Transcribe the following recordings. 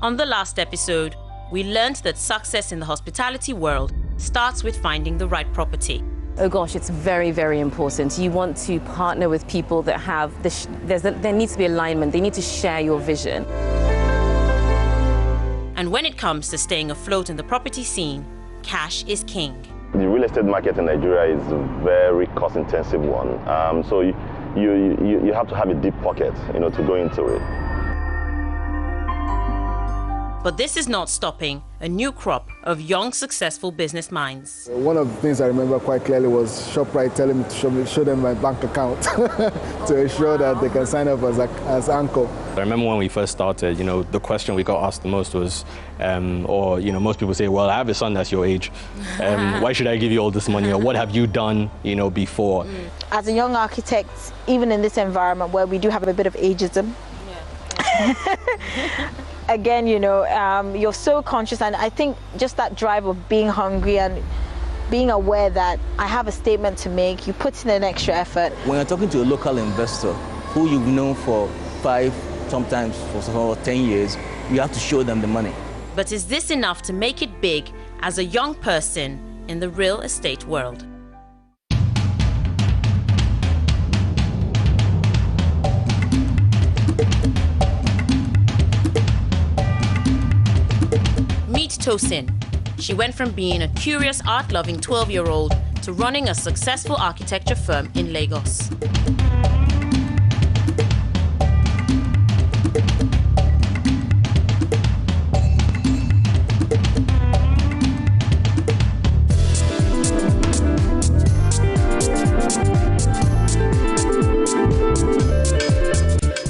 On the last episode, we learned that success in the hospitality world starts with finding the right property. Oh gosh, it's very, very important. You want to partner with people that have, there needs to be alignment. They need to share your vision. And when it comes to staying afloat in the property scene, cash is king. The real estate market in Nigeria is a very cost-intensive one. So you have to have a deep pocket, to go into it. But this is not stopping a new crop of young, successful business minds. One of the things I remember quite clearly was ShopRite telling me to show them my bank account to ensure that they can sign up as Anchor. I remember when we first started, the question we got asked the most was, most people say, well, I have a son that's your age. Why should I give you all this money? Or what have you done, before? As a young architect, even in this environment where we do have a bit of ageism, again, you're so conscious, and I think just that drive of being hungry and being aware that I have a statement to make, you put in an extra effort. When you're talking to a local investor who you've known for 5, sometimes for 10 years, you have to show them the money. But is this enough to make it big as a young person in the real estate world? Meet Tosin. She went from being a curious, art-loving 12-year-old to running a successful architecture firm in Lagos.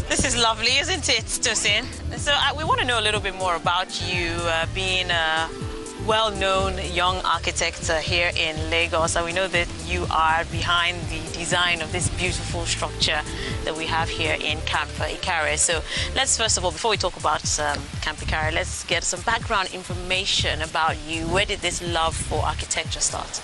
This is lovely, isn't it, Tosin? So we want to know a little bit more about you being a well-known young architect here in Lagos. And we know that you are behind the design of this beautiful structure that we have here in Camp Ikare. So let's first of all, before we talk about Camp Ikare, let's get some background information about you. Where did this love for architecture start?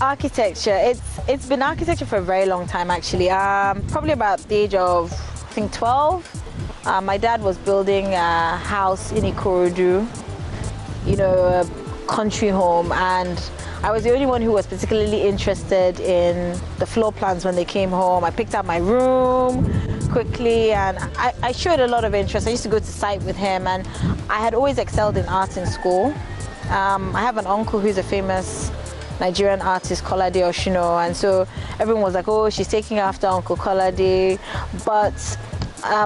Architecture. It's been architecture for a very long time, actually. Probably about the age of, I think, 12. My dad was building a house in Ikorodu, a country home, and I was the only one who was particularly interested in the floor plans when they came home. I picked out my room quickly, and I showed a lot of interest. I used to go to site with him, and I had always excelled in art in school. I have an uncle who's a famous Nigerian artist, Kolade Oshino, and so everyone was like, oh, she's taking after Uncle Kolade. But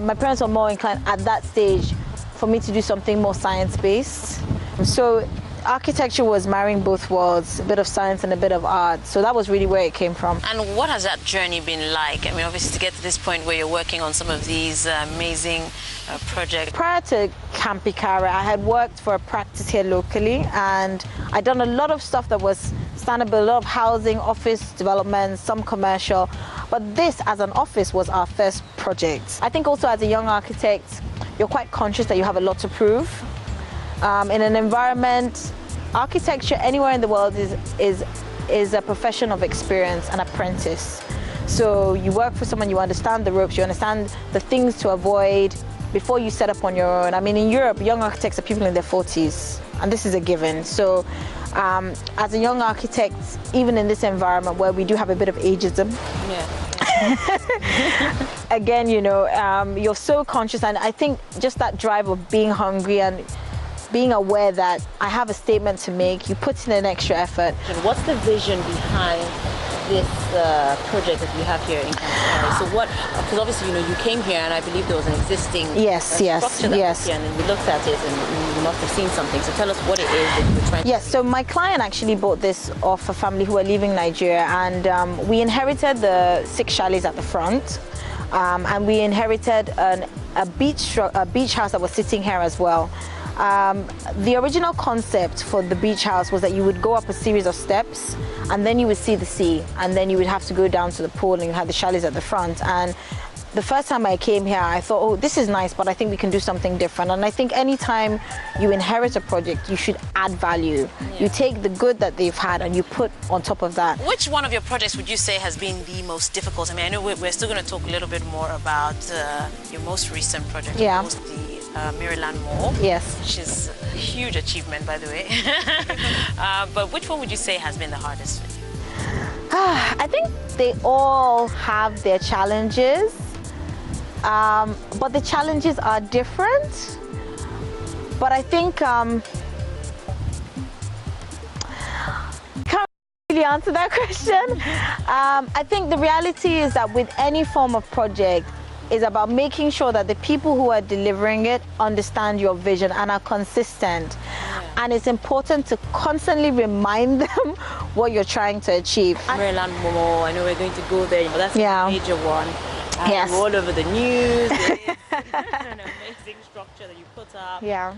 my parents were more inclined at that stage for me to do something more science-based. So architecture was marrying both worlds, a bit of science and a bit of art. So that was really where it came from. And what has that journey been like? I mean, obviously, to get to this point where you're working on some of these amazing projects. Prior to Camp Ikare, I had worked for a practice here locally, and I'd done a lot of stuff that was standable, a lot of housing, office development, some commercial. But this, as an office, was our first project. I think also as a young architect, you're quite conscious that you have a lot to prove. In an environment, architecture anywhere in the world is a profession of experience, an apprentice. So you work for someone, you understand the ropes, you understand the things to avoid before you set up on your own. I mean, in Europe, young architects are people in their 40s, and this is a given. So as a young architect, even in this environment where we do have a bit of ageism, again, you're so conscious, and I think just that drive of being hungry and being aware that I have a statement to make, you put in an extra effort. What's the vision behind this project that you have here in Camp Ikare? So because obviously, you came here and I believe there was an existing structure that was here, and then we looked at it and you must have seen something. So tell us what it is that you're trying to do. So my client actually bought this off a family who were leaving Nigeria, and we inherited the 6 chalets at the front, and we inherited a beach house that was sitting here as well. The original concept for the beach house was that you would go up a series of steps and then you would see the sea, and then you would have to go down to the pool, and you had the chalets at the front. And the first time I came here, I thought, oh, this is nice, but I think we can do something different. And I think anytime you inherit a project, you should add value. You take the good that they've had and you put on top of that. Which one of your projects would you say has been the most difficult? I mean, I know we're still going to talk a little bit more about your most recent project, the Maryland Mall. Yes. Which is a huge achievement, by the way. But which one would you say has been the hardest for you? I think they all have their challenges, but the challenges are different. But I think can't really answer that question. I think the reality is that with any form of project, is about making sure that the people who are delivering it understand your vision and are consistent. And it's important to constantly remind them what you're trying to achieve. Maryland Mall, I know we're going to go there. That's a major one. Yes. All over the news. It's an amazing structure that you put up. Yeah.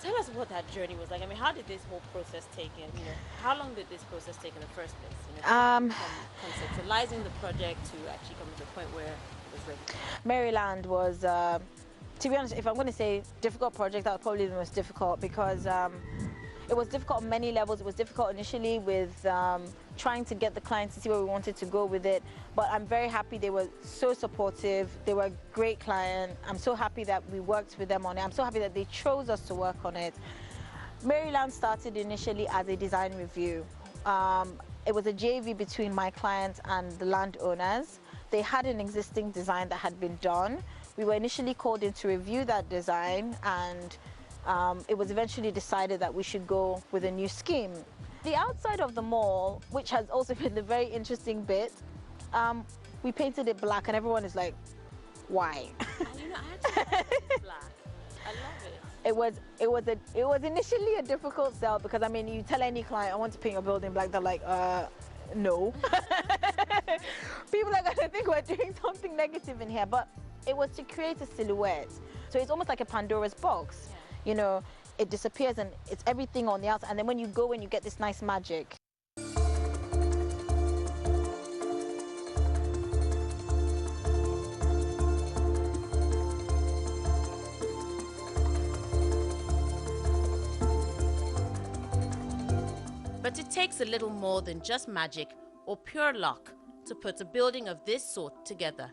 Tell us what that journey was like. I mean, how did this whole process take in? You know, how long did this process take in the first place? You know, from conceptualizing the project to actually coming to the point where it was ready. Maryland was, to be honest, if I'm going to say difficult project, that was probably the most difficult because it was difficult on many levels. It was difficult initially with trying to get the clients to see where we wanted to go with it. But I'm very happy they were so supportive. They were a great client. I'm so happy that we worked with them on it. I'm so happy that they chose us to work on it. Maryland started initially as a design review. It was a JV between my clients and the landowners. They had an existing design that had been done. We were initially called in to review that design, and it was eventually decided that we should go with a new scheme. The outside of the mall, which has also been the very interesting bit, we painted it black, and everyone is like, why? You know, I actually like it black. I love it. It was initially a difficult sell because, I mean, you tell any client, I want to paint your building black, they're like, no. People are gonna think we're doing something negative in here, but it was to create a silhouette. So it's almost like a Pandora's box. You know, it disappears and it's everything on the outside, and then when you go in, you get this nice magic. But it takes a little more than just magic or pure luck to put a building of this sort together.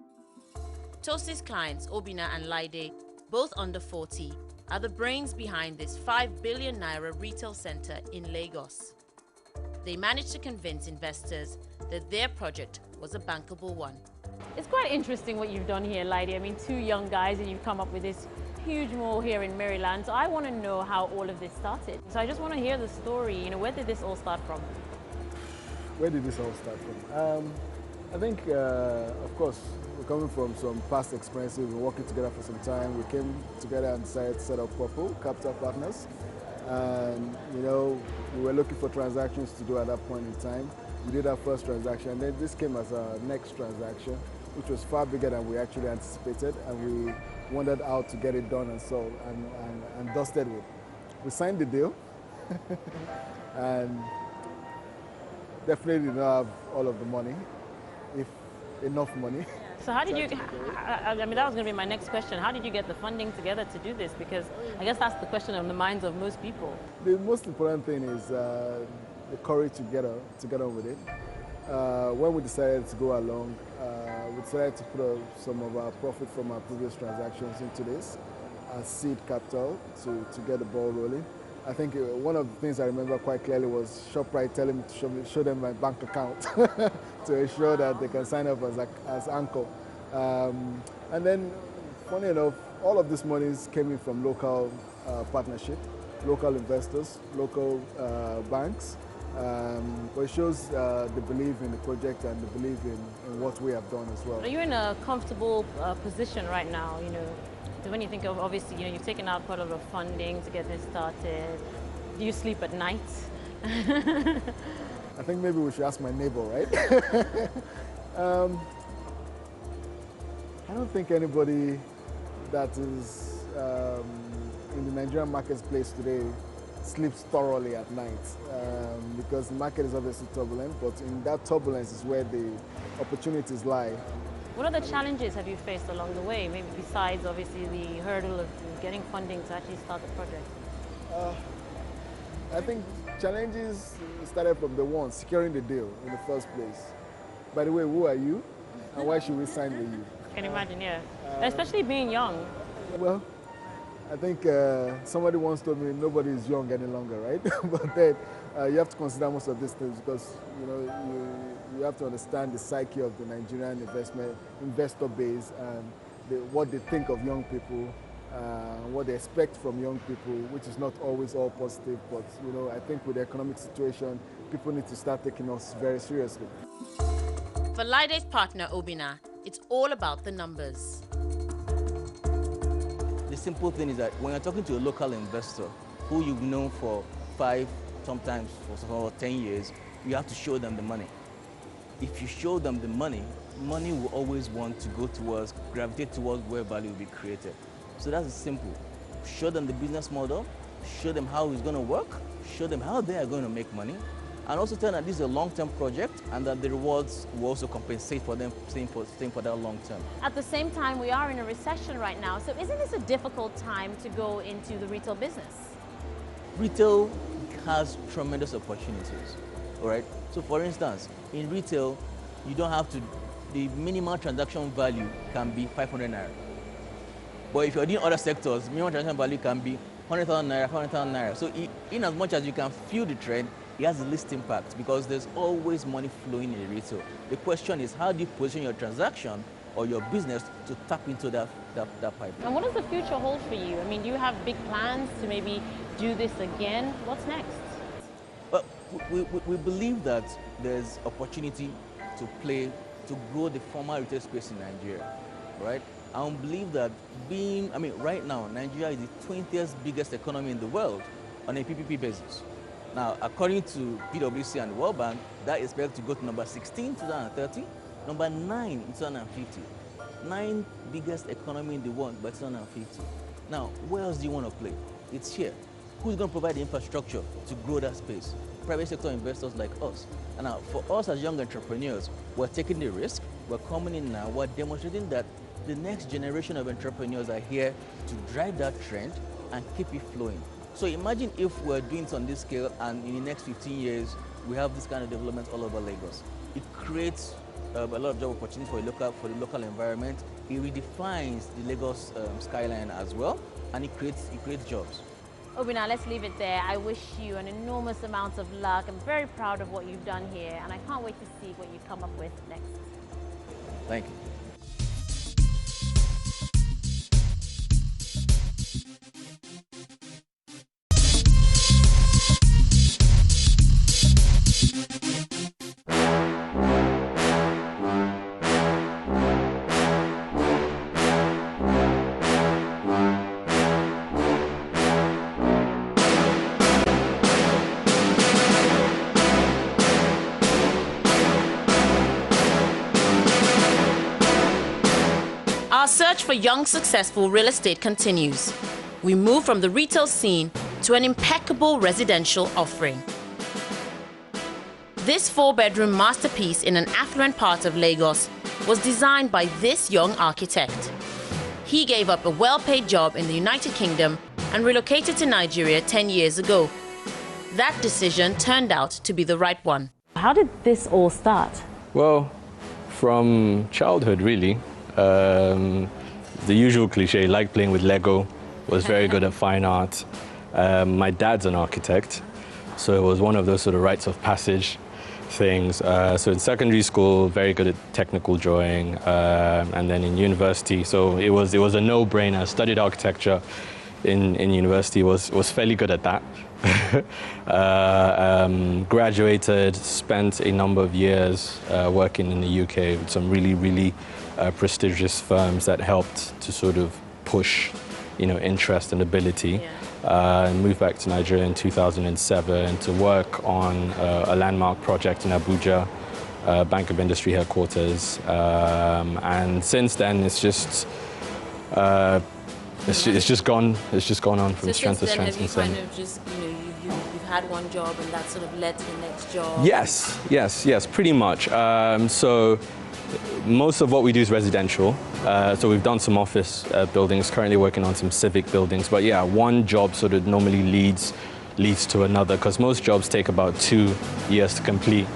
Tosi's clients, Obina and Laide, both under 40, are the brains behind this 5 billion naira retail center in Lagos. They managed to convince investors that their project was a bankable one. It's quite interesting what you've done here, Laide. I mean, two young guys and you've come up with this huge mall here in Maryland. So I want to know how all of this started. So I just want to hear the story. You know, where did this all start from? Where did this all start from? I think, of course, we're coming from some past experiences. We've been working together for some time. We came together and decided to set up Purple Capital Partners. And, you know, we were looking for transactions to do at that point in time. We did our first transaction, and then this came as our next transaction, which was far bigger than we actually anticipated, and we wondered how to get it done and sold and dusted with. We signed the deal, and definitely did not have all of the money, if enough money. So how did you, I mean, that was going to be my next question. How did you get the funding together to do this? Because I guess that's the question on the minds of most people. The most important thing is the courage to get on with it. When we decided to go along, we decided to put some of our profit from our previous transactions into this as seed capital to get the ball rolling. I think one of the things I remember quite clearly was ShopRite telling me to show them my bank account to ensure that they can sign up as anchor. And then, funny enough, all of these monies came in from local partnership, local investors, local banks. But it shows the belief in the project and the belief in what we have done as well. Are you in a comfortable position right now? You know, when you think of, obviously, you know, you've taken out quite a lot of funding to get this started. Do you sleep at night? I think maybe we should ask my neighbor, right? I don't think anybody that is in the Nigerian marketplace today sleeps thoroughly at night because the market is obviously turbulent, but in that turbulence is where the opportunities lie. What other challenges have you faced along the way, maybe besides obviously the hurdle of getting funding to actually start the project? I think challenges started from the one, securing the deal in the first place. By the way, who are you and why should we sign with you? I can imagine, yeah. Especially being young. Well, I think somebody once told me nobody is young any longer, right? But then you have to consider most of these things because you have to understand the psyche of the Nigerian investor base and what they think of young people, what they expect from young people, which is not always all positive. But I think with the economic situation, people need to start taking us very seriously. For Laide's partner Obinna, it's all about the numbers. The simple thing is that when you're talking to a local investor who you've known for 5, sometimes for 10 years, you have to show them the money. If you show them the money will always want to go towards, gravitate towards where value will be created. So that's simple. Show them the business model, show them how it's going to work, show them how they are going to make money, and also tell them that this is a long-term project and that the rewards will also compensate for them staying for that long term. At the same time, we are in a recession right now, so isn't this a difficult time to go into the retail business? Retail has tremendous opportunities, all right? So for instance, in retail, you don't have to, the minimal transaction value can be 500 naira. But if you're doing other sectors, minimum transaction value can be 100,000 naira, 100,000 naira. So in as much as you can feel the trend, it has the least impact because there's always money flowing in retail. The question is, how do you position your transaction or your business to tap into that pipe? And what does the future hold for you? I mean, do you have big plans to maybe do this again? What's next? Well, we believe that there's opportunity to grow the formal retail space in Nigeria, right? I believe that right now, Nigeria is the 20th biggest economy in the world on a PPP basis. Now, according to PwC and the World Bank, that is expected to go to number 16 in 2030, number 9 in 2050. 9th biggest economy in the world by 2050. Now, where else do you want to play? It's here. Who's going to provide the infrastructure to grow that space? Private sector investors like us. And now, for us as young entrepreneurs, we're taking the risk, we're coming in now, we're demonstrating that the next generation of entrepreneurs are here to drive that trend and keep it flowing. So imagine if we're doing it on this scale and in the next 15 years, we have this kind of development all over Lagos. It creates a lot of job opportunities for the local environment. It redefines the Lagos skyline as well, and it creates jobs. Obinna, let's leave it there. I wish you an enormous amount of luck. I'm very proud of what you've done here, and I can't wait to see what you come up with next. Thank you. Our search for young, successful real estate continues. We move from the retail scene to an impeccable residential offering. This 4-bedroom masterpiece in an affluent part of Lagos was designed by this young architect. He gave up a well-paid job in the United Kingdom and relocated to Nigeria 10 years ago. That decision turned out to be the right one. How did this all start? Well, from childhood, really. The usual cliche, like playing with Lego, was very good at fine art. My dad's an architect, so it was one of those sort of rites of passage things. So in secondary school, very good at technical drawing, and then in university, so it was a no-brainer. Studied architecture in university, was fairly good at that. Graduated, spent a number of years working in the UK with some really prestigious firms that helped to sort of push, interest and ability. And moved back to Nigeria in 2007 to work on a landmark project in Abuja, Bank of Industry headquarters. And since then, it's just gone on from strength to strength. Have you kind of just, you've had one job and that sort of led to the next job? Yes, pretty much. So most of what we do is residential. So we've done some office buildings, currently working on some civic buildings. But yeah, one job sort of normally leads to another, because most jobs take about 2 years to complete.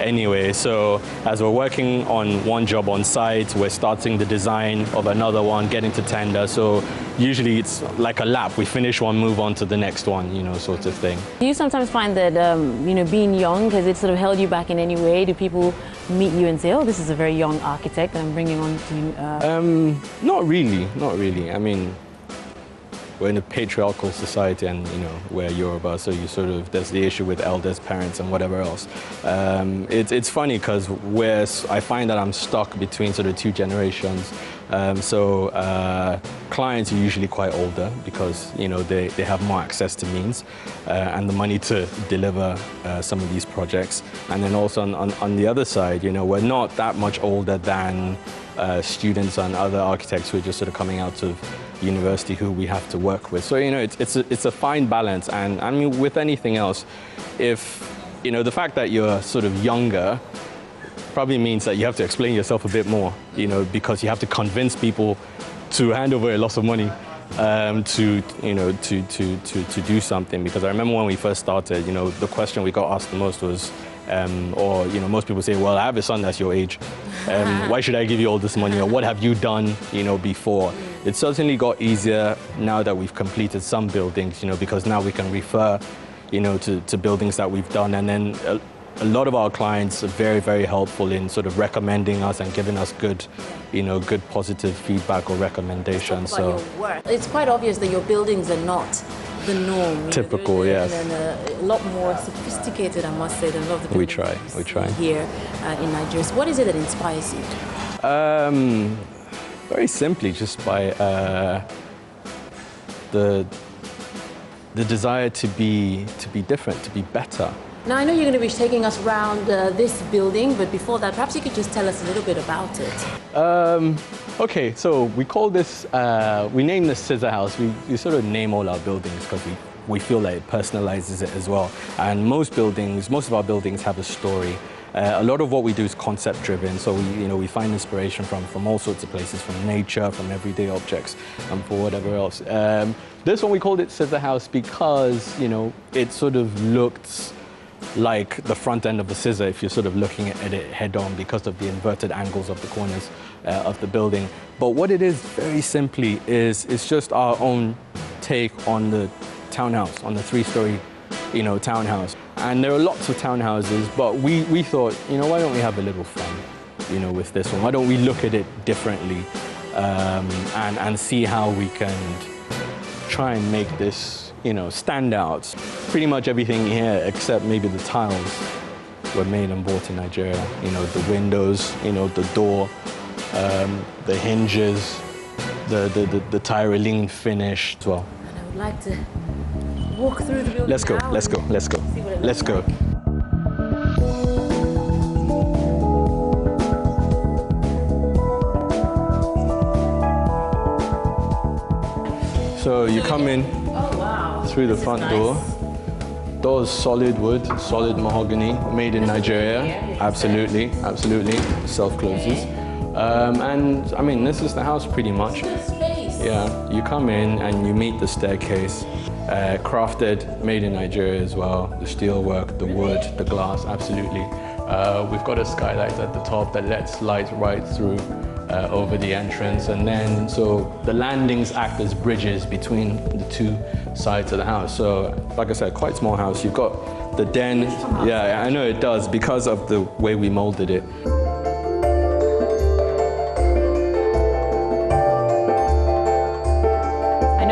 anyway. So as we're working on one job on site, we're starting the design of another one, getting to tender. So usually it's like a lap. We finish one, move on to the next one, you know, sort of thing. Do you sometimes find that, you know, being young, has it sort of held you back in any way? Do people meet you and say, oh, this is a very young architect that I'm bringing on to you? Not really, not really. I mean, we're in a patriarchal society, and you know, we're Yoruba, so you sort of, there's the issue with elders, parents, and whatever else. It's funny because I find that I'm stuck between sort of two generations. Clients are usually quite older because, you know, they have more access to means and the money to deliver some of these projects. And then also on the other side, you know, we're not that much older than students and other architects who are just sort of coming out of university who we have to work with. So, you know, it's a fine balance. And I mean, with anything else, if, you know, the fact that you're sort of younger probably means that you have to explain yourself a bit more, you know, because you have to convince people to hand over a lot of money to do something. Because I remember when we first started, you know, the question we got asked the most was, or, you know, most people say, well, I have a son that's your age. Why should I give you all this money? Or what have you done, you know, before? It certainly got easier now that we've completed some buildings, you know, because now we can refer, you know, to buildings that we've done. And then a lot of our clients are very, very helpful in sort of recommending us and giving us good, you know, good positive feedback or recommendations. So it's quite obvious that your buildings are not the norm. Typical, yes. And a lot more sophisticated, I must say, than a lot of the buildings we try here in Nigeria. So what is it that inspires you? Very simply, just by the desire to be different, to be better. Now, I know you're going to be taking us around this building, but before that, perhaps you could just tell us a little bit about it. Okay, so we call this, we name this Scissor House. We sort of name all our buildings because we feel like it personalizes it as well. And most of our buildings have a story. A lot of what we do is concept driven, so we find inspiration from all sorts of places, from nature, from everyday objects, and for whatever else. This one we called it Scissor House because, you know, it sort of looked like the front end of the scissor if you're sort of looking at it head on because of the inverted angles of the corners of the building. But what it is, very simply, is it's just our own take on the townhouse, on the 3-story, you know, townhouse. And there are lots of townhouses, but we thought, you know, why don't we have a little fun, you know, with this one? Why don't we look at it differently and see how we can try and make this, you know, stand out. Pretty much everything here, except maybe the tiles, were made and bought in Nigeria. You know, the windows, you know, the door, the hinges, the Tyrolean finish as well. And I would like to walk through the building. Let's go. So you come in through the front door. Doors solid wood, solid mahogany, made in Nigeria. Absolutely. Self-closes. And I mean, this is the house pretty much. Yeah, you come in and you meet the staircase. Crafted, made in Nigeria as well. The steel work, the wood, the glass, absolutely. We've got a skylight at the top that lets light right through over the entrance, and then so the landings act as bridges between the two sides of the house. So, like I said, quite small house. You've got the den. Yeah, I know it does because of the way we molded it.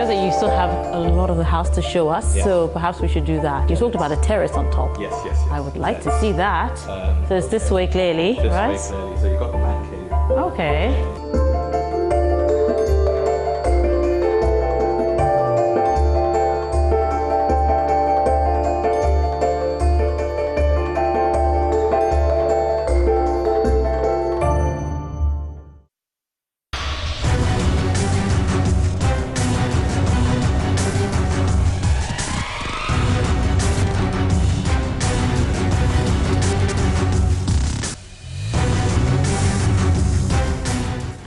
You still have a lot of the house to show us, so perhaps we should do that. You talked about a terrace on top. Yes. I would like to see that. So it's this way clearly, right? This way clearly. So you've got the man cave. Okay.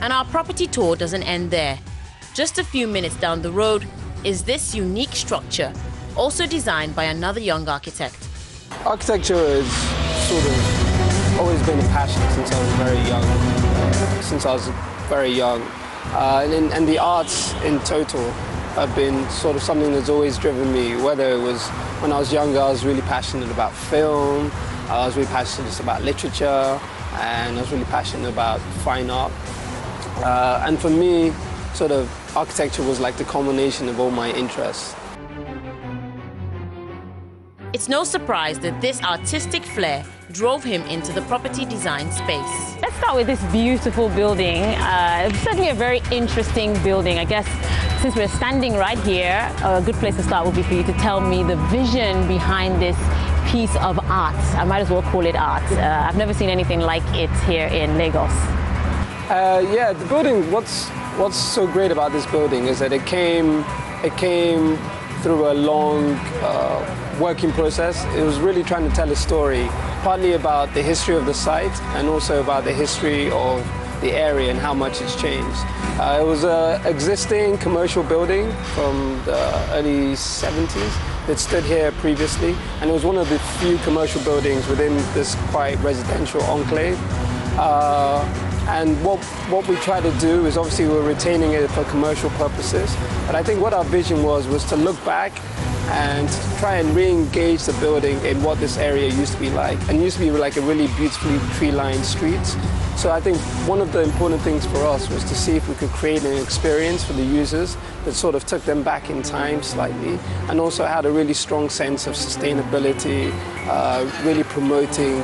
And our property tour doesn't end there. Just a few minutes down the road is this unique structure, also designed by another young architect. Architecture is sort of always been a passion since I was very young. And the arts in total have been sort of something that's always driven me. Whether it was when I was younger, I was really passionate about film, I was really passionate about literature, and I was really passionate about fine art. And for me, sort of architecture was like the culmination of all my interests. It's no surprise that this artistic flair drove him into the property design space. Let's start with this beautiful building. It's certainly a very interesting building. I guess since we're standing right here, a good place to start would be for you to tell me the vision behind this piece of art. I might as well call it art. I've never seen anything like it here in Lagos. Yeah, the building, what's so great about this building is that it came through a long working process. It was really trying to tell a story, partly about the history of the site and also about the history of the area and how much it's changed. It was an existing commercial building from the early 70s that stood here previously, and it was one of the few commercial buildings within this quite residential enclave. And what we try to do is, obviously we're retaining it for commercial purposes, but I think what our vision was to look back and try and re-engage the building in what this area used to be like. And it used to be like a really beautifully tree-lined street. So I think one of the important things for us was to see if we could create an experience for the users that sort of took them back in time slightly, and also had a really strong sense of sustainability, really promoting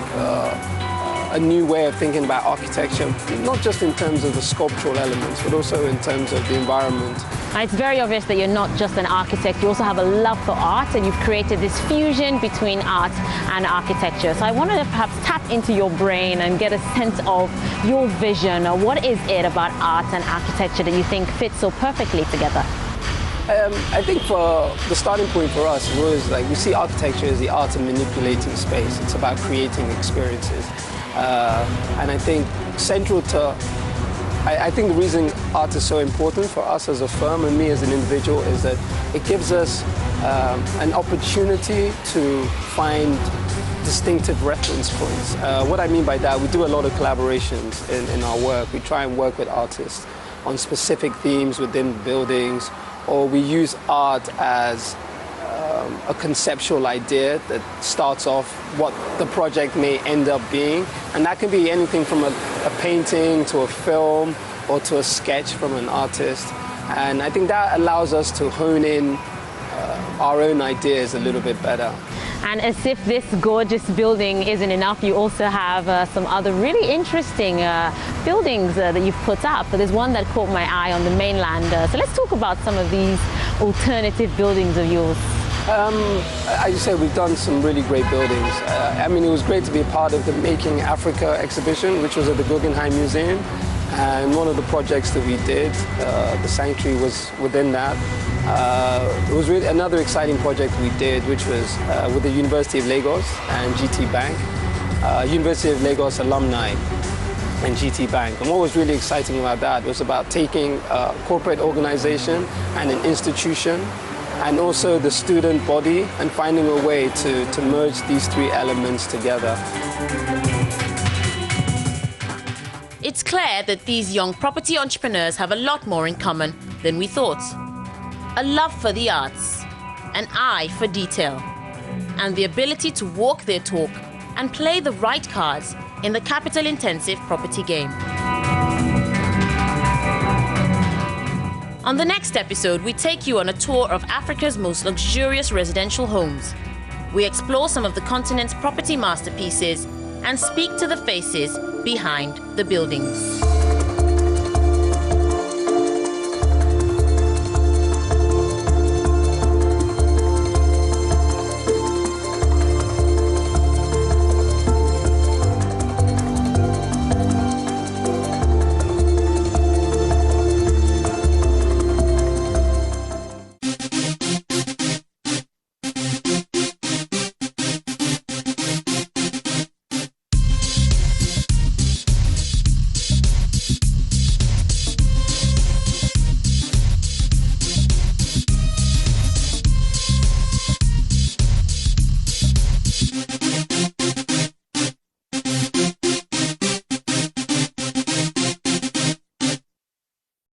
a new way of thinking about architecture, not just in terms of the sculptural elements, but also in terms of the environment. And it's very obvious that you're not just an architect, you also have a love for art, and you've created this fusion between art and architecture. So I wanted to perhaps tap into your brain and get a sense of your vision, or what is it about art and architecture that you think fits so perfectly together? I think for the starting point for us was like, we see architecture as the art of manipulating space. It's about creating experiences. And I think central to, I think the reason art is so important for us as a firm and me as an individual is that it gives us an opportunity to find distinctive reference points. What I mean by that, we do a lot of collaborations in our work. We try and work with artists on specific themes within buildings, or we use art as a conceptual idea that starts off what the project may end up being. And that can be anything from a painting to a film or to a sketch from an artist. And I think that allows us to hone in our own ideas a little bit better. And as if this gorgeous building isn't enough, you also have some other really interesting buildings that you've put up. So there's one that caught my eye on the mainland. So let's talk about some of these alternative buildings of yours. I just say we've done some really great buildings. I mean, it was great to be a part of the Making Africa exhibition, which was at the Guggenheim Museum. And one of the projects that we did, the Sanctuary, was within that. It was really another exciting project we did, which was with the University of Lagos and GT Bank, University of Lagos alumni and GT Bank. And what was really exciting about that was about taking a corporate organization and an institution, and also the student body, and finding a way to merge these three elements together. It's clear that these young property entrepreneurs have a lot more in common than we thought. A love for the arts, an eye for detail, and the ability to walk their talk and play the right cards in the capital-intensive property game. On the next episode, we take you on a tour of Africa's most luxurious residential homes. We explore some of the continent's property masterpieces and speak to the faces behind the buildings.